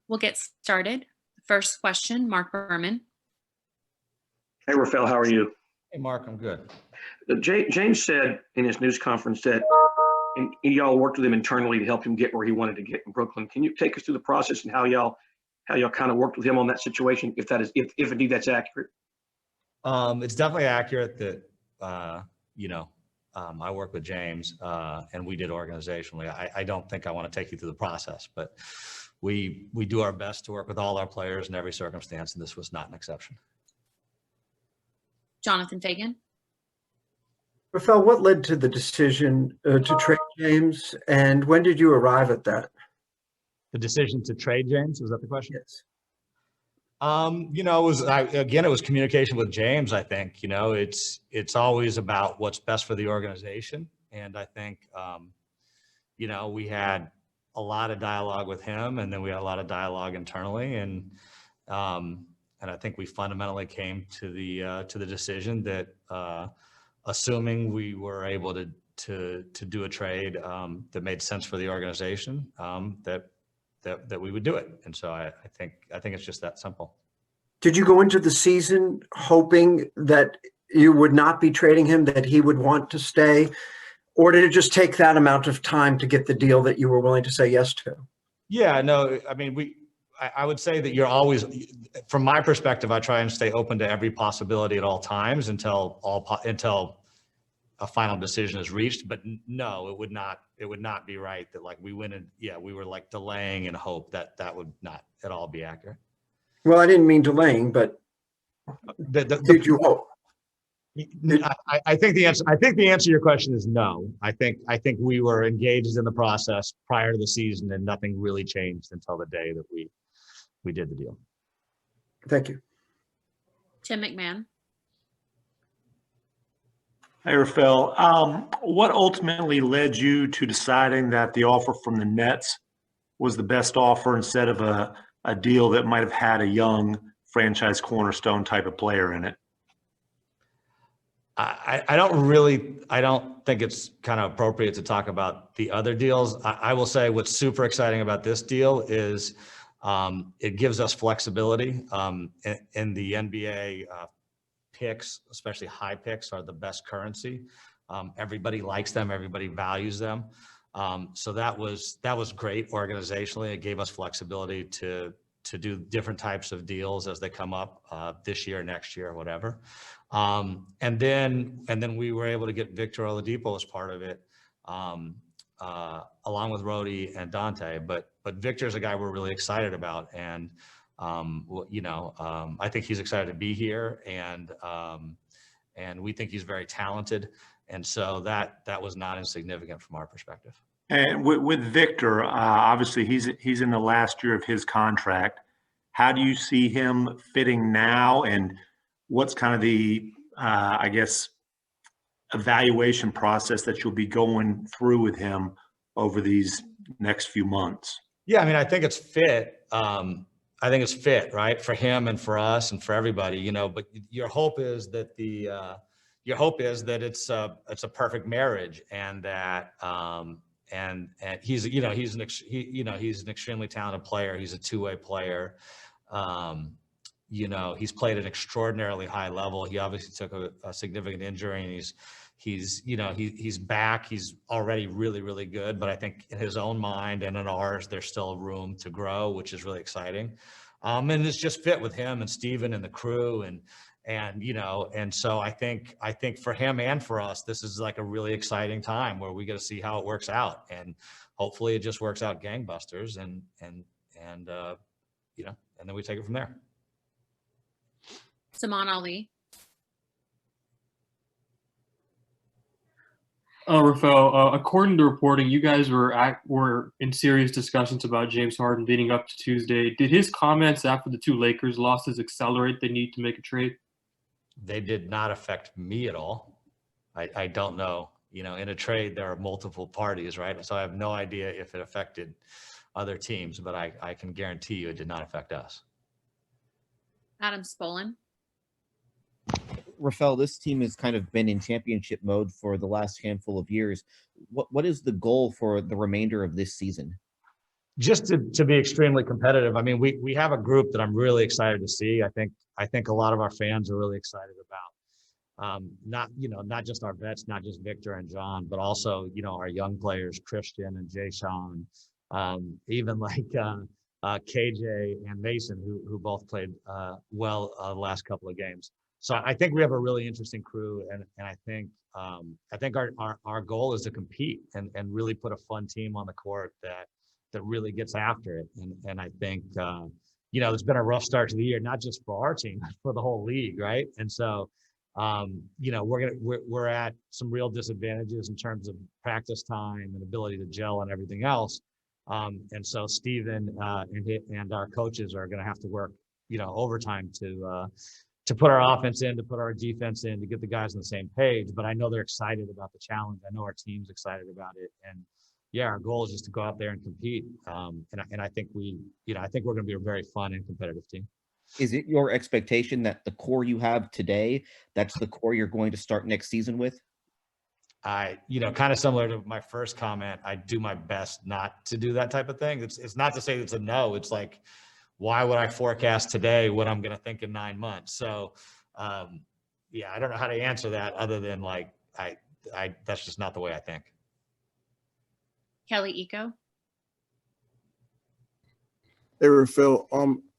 We'll get started. First question, Mark Berman. Hey, Rafael, how are you? Hey, Mark, I'm good. James said in his news conference that y'all worked with him internally to help him get where he wanted to get in Brooklyn. Can you take us through the process and how y'all kind of worked with him on that situation, if indeed that's accurate? It's definitely accurate that I work with James and we did organizationally. I don't think I want to take you through the process, but we do our best to work with all our players in every circumstance, and this was not an exception. Jonathan Fagan. Rafael, what led to the decision to trade James, and when did you arrive at that? The decision to trade James, was that the question? Yes. It was communication with James. I think, it's always about what's best for the organization. And I think, we had a lot of dialogue with him, and then we had a lot of dialogue internally. And I think we fundamentally came to the decision that, assuming we were able to do a trade that made sense for the organization, that we would do it. And so I think it's just that simple. Did you go into the season hoping that you would not be trading him, that he would want to stay, or did it just take that amount of time to get the deal that you were willing to say yes to? Yeah, no, I mean, I would say that you're always, from my perspective, I try and stay open to every possibility at all times until a final decision is reached. But no, it would not be right that we were delaying in hope. That would not at all be accurate. Well, I didn't mean delaying, but did you hope? I think the answer to your question is no. I think we were engaged in the process prior to the season, and nothing really changed until the day that we did the deal. Thank you. Tim McMahon. Hey, Rafael. What ultimately led you to deciding that the offer from the Nets was the best offer instead of a deal that might have had a young franchise cornerstone type of player in it? I don't think it's kind of appropriate to talk about the other deals. I will say what's super exciting about this deal is it gives us flexibility in the NBA. Picks, especially high picks, are the best currency. Everybody likes them. Everybody values them. So that was great organizationally. It gave us flexibility to do different types of deals as they come up this year, next year, whatever. And then we were able to get Victor Oladipo as part of it, along with Rodi and Dante. But Victor's a guy we're really excited about, and I think he's excited to be here, and we think he's very talented, and so that was not insignificant from our perspective. And with Victor, obviously he's in the last year of his contract. How do you see him fitting now, and what's kind of the evaluation process that you'll be going through with him over these next few months? Yeah, I mean, I think it's fit. I think it's fit, right, for him and for us and for everybody, but your hope is that it's a perfect marriage, and that and he's an extremely talented player. He's a two-way player. He's played at an extraordinarily high level. He obviously took a significant injury, and he's back. He's already really, really good, but I think in his own mind and in ours, there's still room to grow, which is really exciting. And it's just fit with him and Steven and the crew, and so I think for him and for us, this is like a really exciting time where we get to see how it works out, and hopefully it just works out gangbusters, and then we take it from there. Saman Ali. Rafael, according to reporting, you guys were in serious discussions about James Harden leading up to Tuesday. Did his comments after the two Lakers losses accelerate the need to make a trade? They did not affect me at all. I don't know. In a trade, there are multiple parties, right? So I have no idea if it affected other teams, but I can guarantee you it did not affect us. Adam Spolin. Rafael, this team has kind of been in championship mode for the last handful of years. What is the goal for the remainder of this season? just to be extremely competitive. I mean, we have a group that I'm really excited to see. I think a lot of our fans are really excited about. Not just our vets, not just Victor and John, but also, our young players, Christian and Jae'Sean, even like KJ and Mason, who both played well the last couple of games. So I think we have a really interesting crew, and I think our goal is to compete and really put a fun team on the court that really gets after it. And I think it's been a rough start to the year, not just for our team, but for the whole league, right? And so we're at some real disadvantages in terms of practice time and ability to gel and everything else. And so Steven and our coaches are going to have to work, overtime to put our offense in, to put our defense in, to get the guys on the same page. But I know they're excited about the challenge. I know our team's excited about it. And yeah, our goal is just to go out there and compete. And I think I think we're going to be a very fun and competitive team. Is it your expectation that the core you have today, that's the core you're going to start next season with? Kind of similar to my first comment, I do my best not to do that type of thing. It's not to say it's a no. It's like, why would I forecast today what I'm going to think in 9 months? So, I don't know how to answer that other than like, that's just not the way I think. Kelly Eco. Hey, Rafael,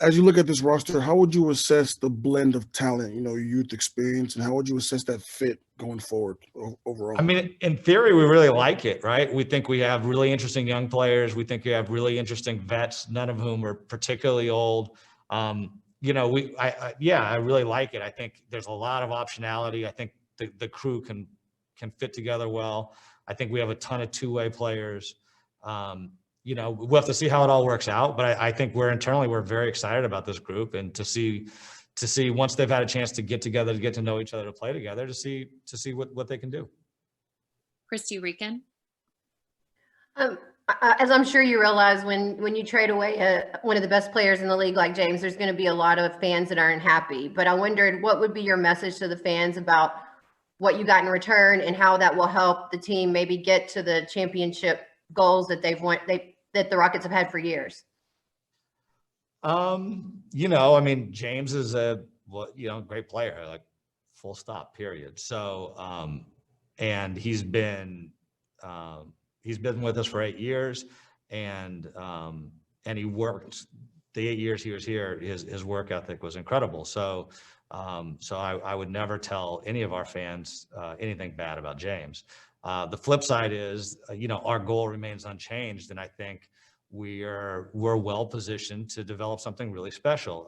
as you look at this roster, how would you assess the blend of talent, youth experience, and how would you assess that fit going forward overall? I mean, in theory, we really like it, right? We think we have really interesting young players. We think we have really interesting vets, none of whom are particularly old. I really like it. I think there's a lot of optionality. I think the crew can fit together well. I think we have a ton of two-way players. We'll have to see how it all works out, but I think we're very excited about this group, and to see once they've had a chance to get together, to get to know each other, to play together, to see what they can do. Christy Rican. As I'm sure you realize, when you trade away one of the best players in the league like James, there's going to be a lot of fans that aren't happy. But I wondered, what would be your message to the fans about what you got in return and how that will help the team maybe get to the championship goals that that the Rockets have had for years? James is a great player, like full stop, period. So, and he's been with us for 8 years, and he worked the 8 years he was here. His work ethic was incredible. So, I would never tell any of our fans anything bad about James. The flip side is, our goal remains unchanged, and I think we're well positioned to develop something really special.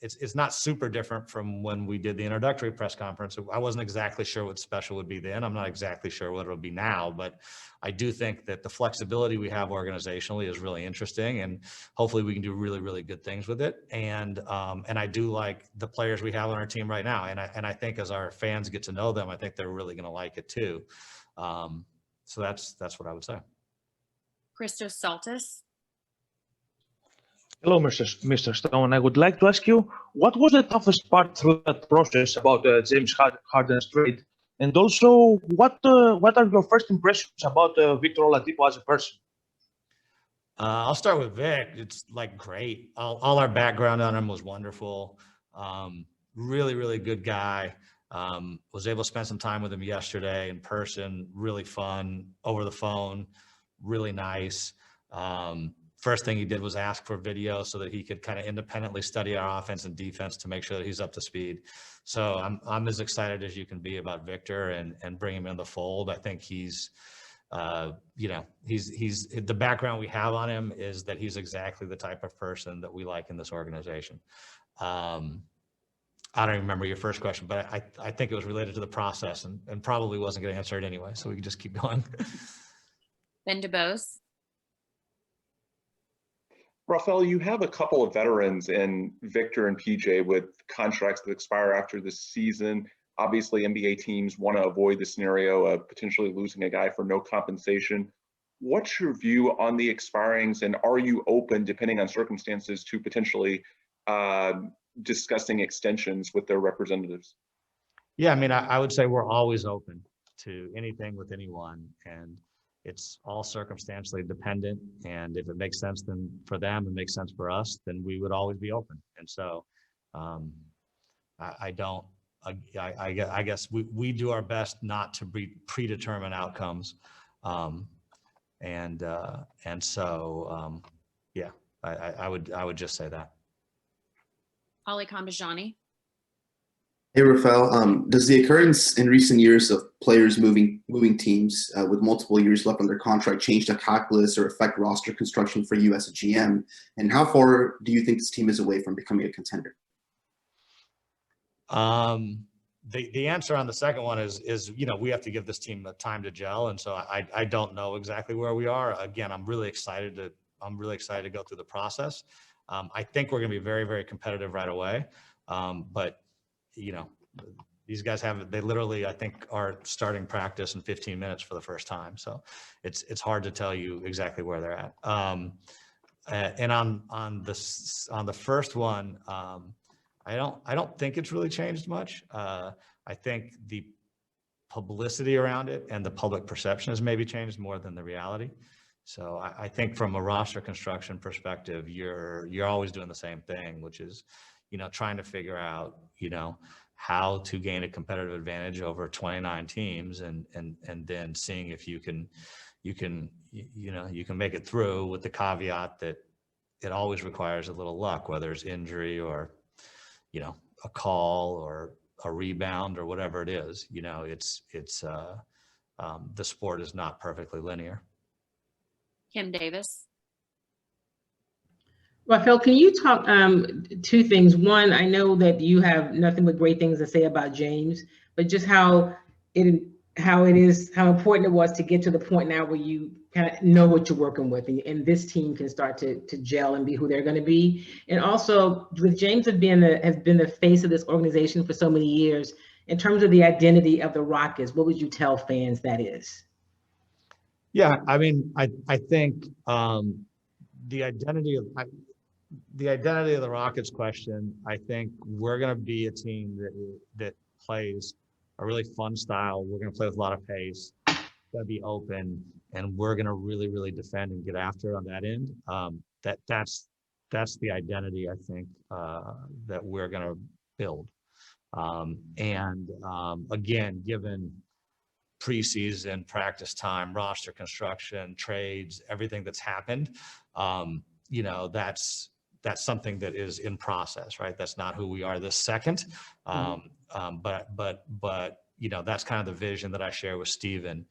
It's not super different from when we did the introductory press conference. I wasn't exactly sure what special would be then. I'm not exactly sure what it'll be now, but I do think that the flexibility we have organizationally is really interesting, and hopefully we can do really, really good things with it. And I do like the players we have on our team right now. And I think as our fans get to know them, I think they're really going to like it too. So that's what I would say. Christos Saltis. Hello, Mr. Stone. I would like to ask you, what was the toughest part through that process about James Harden's trade? And also, what are your first impressions about Victor Oladipo as a person? I'll start with Vic. It's like great. All our background on him was wonderful. Really, really good guy. Was able to spend some time with him yesterday in person. Really fun. Over the phone. Really nice. First thing he did was ask for video so that he could kind of independently study our offense and defense to make sure that he's up to speed. So I'm as excited as you can be about Victor and bring him in the fold. I think he's the background we have on him is that he's exactly the type of person that we like in this organization. I don't even remember your first question, but I think it was related to the process and probably wasn't going to answer it anyway. So we can just keep going. Ben DeBose. Rafael, you have a couple of veterans in Victor and PJ with contracts that expire after this season. Obviously, NBA teams want to avoid the scenario of potentially losing a guy for no compensation. What's your view on the expirings, and are you open, depending on circumstances, to potentially discussing extensions with their representatives? Yeah, I mean, I would say we're always open to anything with anyone. And it's all circumstantially dependent. And if it makes sense then for them, it makes sense for us, then we would always be open. And so I guess we do our best not to predetermine outcomes. And so, yeah, I would just say that. Ali Kambajani. Hey, Rafael. Does the occurrence in recent years of players moving teams with multiple years left on their contract change the calculus or affect roster construction for you as a GM? And how far do you think this team is away from becoming a contender? The answer on the second one is we have to give this team time to gel, and so I don't know exactly where we are. Again, I'm really excited to go through the process. I think we're going to be very, very competitive right away, but these guys they literally, I think, are starting practice in 15 minutes for the first time. So it's hard to tell you exactly where they're at. And on the first one, I don't think it's really changed much. I think the publicity around it and the public perception has maybe changed more than the reality. So I think from a roster construction perspective, you're always doing the same thing, which is, trying to figure out, how to gain a competitive advantage over 29 teams and then seeing if you can make it through, with the caveat that it always requires a little luck, whether it's injury or, a call or a rebound or whatever it is. The sport is not perfectly linear. Kim Davis. Rafael, can you talk two things? One, I know that you have nothing but great things to say about James, but just how important it was to get to the point now where you kind of know what you're working with, and this team can start to gel and be who they're going to be. And also, with James has been the face of this organization for so many years, in terms of the identity of the Rockets, what would you tell fans that is? Yeah, I mean, I think the identity of the Rockets question, I think we're going to be a team that plays a really fun style. We're going to play with a lot of pace, going to be open, and we're going to really, really defend and get after it on that end. That's the identity, I think, that we're going to build. Again, given preseason, practice time, roster construction, trades, everything that's happened, that's something that is in process, right? That's not who we are this second. But that's kind of the vision that I share with Steven,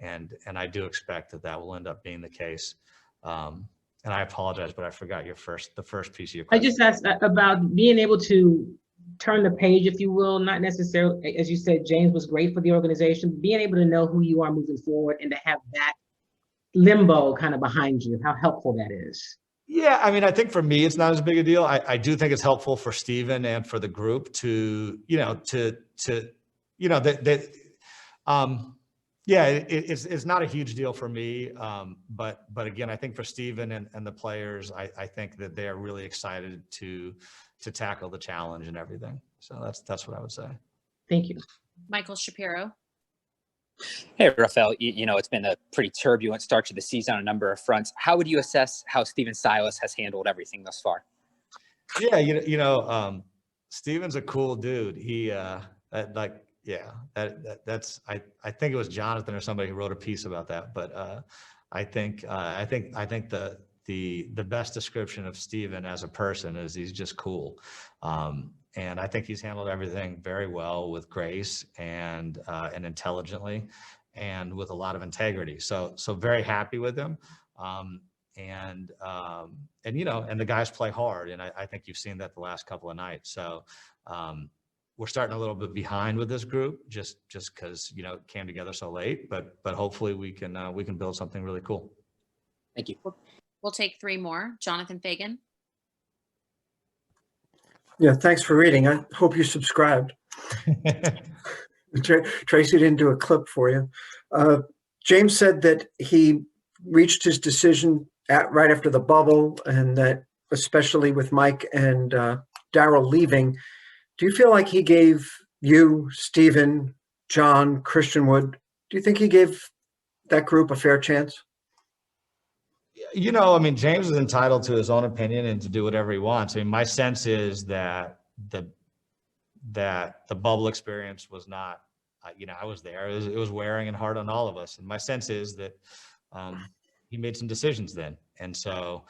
and I do expect that will end up being the case. And I apologize, but I forgot the first piece of your question. I just asked about being able to turn the page, if you will, not necessarily, as you said, James was great for the organization, being able to know who you are moving forward and to have that limbo kind of behind you, how helpful that is. Yeah, I mean, I think for me, it's not as big a deal. I do think it's helpful for Steven and for the group to, it's not a huge deal for me. But again, I think for Steven and the players, I think that they're really excited to tackle the challenge and everything. So that's what I would say. Thank you. Michael Shapiro. Hey, Rafael, it's been a pretty turbulent start to the season on a number of fronts. How would you assess how Silas has handled everything thus far? Yeah, Steven's a cool dude. I think it was Jonathan or somebody who wrote a piece about that. But I think the best description of Steven as a person is he's just cool. And I think he's handled everything very well with grace and intelligently and with a lot of integrity. So very happy with him. And the guys play hard. And I think you've seen that the last couple of nights. So we're starting a little bit behind with this group just because, it came together so late, but hopefully we can build something really cool. Thank you. We'll take three more. Jonathan Fagan. Yeah, thanks for reading. I hope you subscribed. Tracy didn't do a clip for you. James said that he reached his decision right after the bubble, and that especially with Mike and Daryl leaving, do you feel like he gave you, Steven, John, Christian Wood, do you think he gave that group a fair chance? You know, I mean, James is entitled to his own opinion and to do whatever he wants. I mean, my sense is that the bubble experience was not, you know, I was there. It was wearing and hard on all of us. And my sense is that he made some decisions then. And so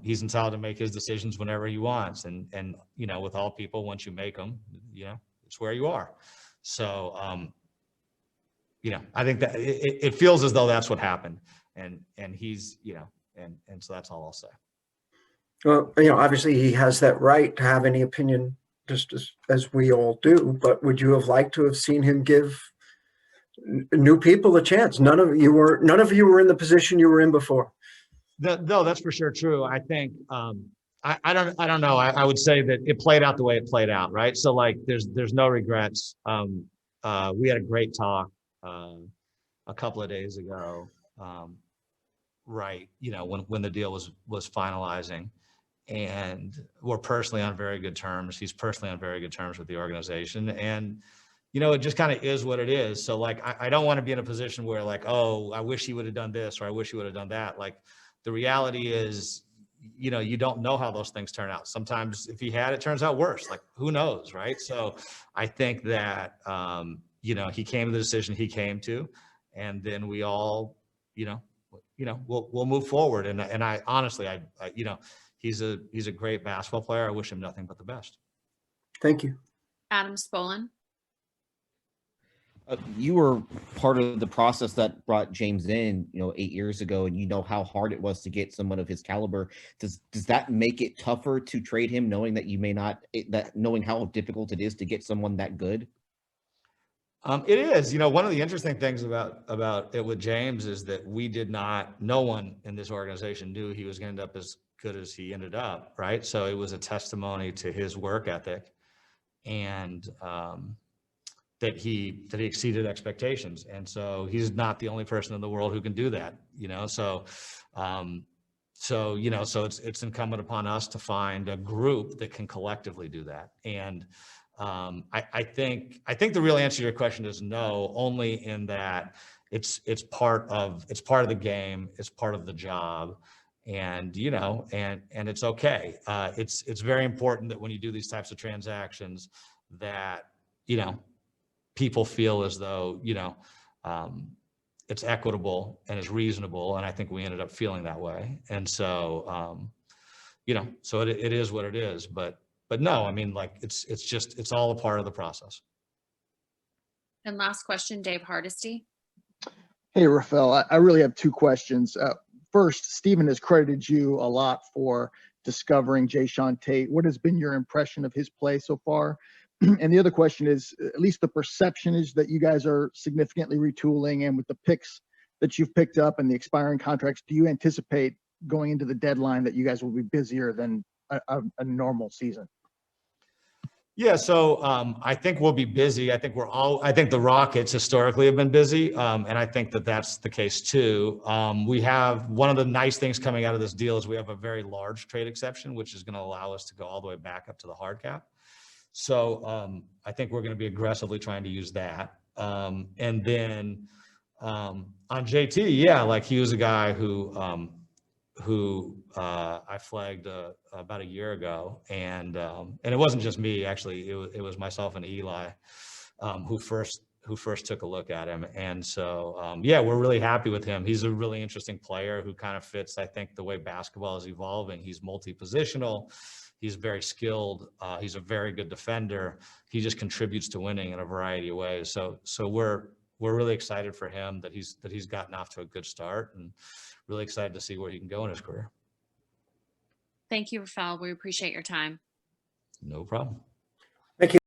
he's entitled to make his decisions whenever he wants. And you know, with all people, once you make them, you know, it's where you are. So, you know, I think that it feels as though that's what happened. And he's, you know, and so that's all I'll say. Well, you know, obviously he has that right to have any opinion, just as we all do, but would you have liked to have seen him give new people a chance? None of you were in the position you were in before. No, that's for sure true. I think I don't know. I would say that it played out the way it played out, right? So like there's no regrets. We had a great talk a couple of days ago, right? You know, when the deal was finalizing, and we're personally on very good terms. He's personally on very good terms with the organization, and you know, it just kind of is what it is. So like, I don't want to be in a position where like, oh, I wish he would have done this or I wish he would have done that. Like, the reality is, you know, you don't know how those things turn out. Sometimes if he had, it turns out worse. Like, who knows, right? So I think that, you know, he came to the decision he came to, and then we all, you know, we'll move forward. And I honestly, I you know, he's a great basketball player. I wish him nothing but the best. Thank you. Adam Spolin. You were part of the process that brought James in, you know, 8 years ago, and you know how hard it was to get someone of his caliber. Does that make it tougher to trade him, knowing that you may not, knowing how difficult it is to get someone that good? It is. You know, one of the interesting things about it with James is that no one in this organization knew he was going to end up as good as he ended up, right? So it was a testimony to his work ethic, and that he exceeded expectations. And so he's not the only person in the world who can do that, you know? So, you know, so it's incumbent upon us to find a group that can collectively do that. And I think the real answer to your question is no, only in that it's part of the game, it's part of the job. And, you know, and it's okay. It's very important that when you do these types of transactions that, you know, people feel as though, you know, it's equitable and it's reasonable. And I think we ended up feeling that way. And so, you know, so it is what it is, but no, I mean, like, it's all a part of the process. And last question, Dave Hardesty. Hey, Rafael, I really have two questions. First, Stephen has credited you a lot for discovering Jae'Sean Tate. What has been your impression of his play so far? And the other question is, at least the perception is that you guys are significantly retooling, and with the picks that you've picked up and the expiring contracts, do you anticipate going into the deadline that you guys will be busier than a normal season? Yeah, so I think we'll be busy. I think the Rockets historically have been busy, and I think that that's the case too. We have one of the nice things coming out of this deal is we have a very large trade exception, which is going to allow us to go all the way back up to the hard cap. So I think we're going to be aggressively trying to use that. And then on JT, yeah, like he was a guy who I flagged about a year ago, and it wasn't just me, actually. It was myself and Eli who first took a look at him. And so yeah, we're really happy with him. He's a really interesting player who kind of fits, I think, the way basketball is evolving. He's multi-positional. He's very skilled. He's a very good defender. He just contributes to winning in a variety of ways. So we're really excited for him that he's gotten off to a good start, and really excited to see where he can go in his career. Thank you, Rafael. We appreciate your time. No problem.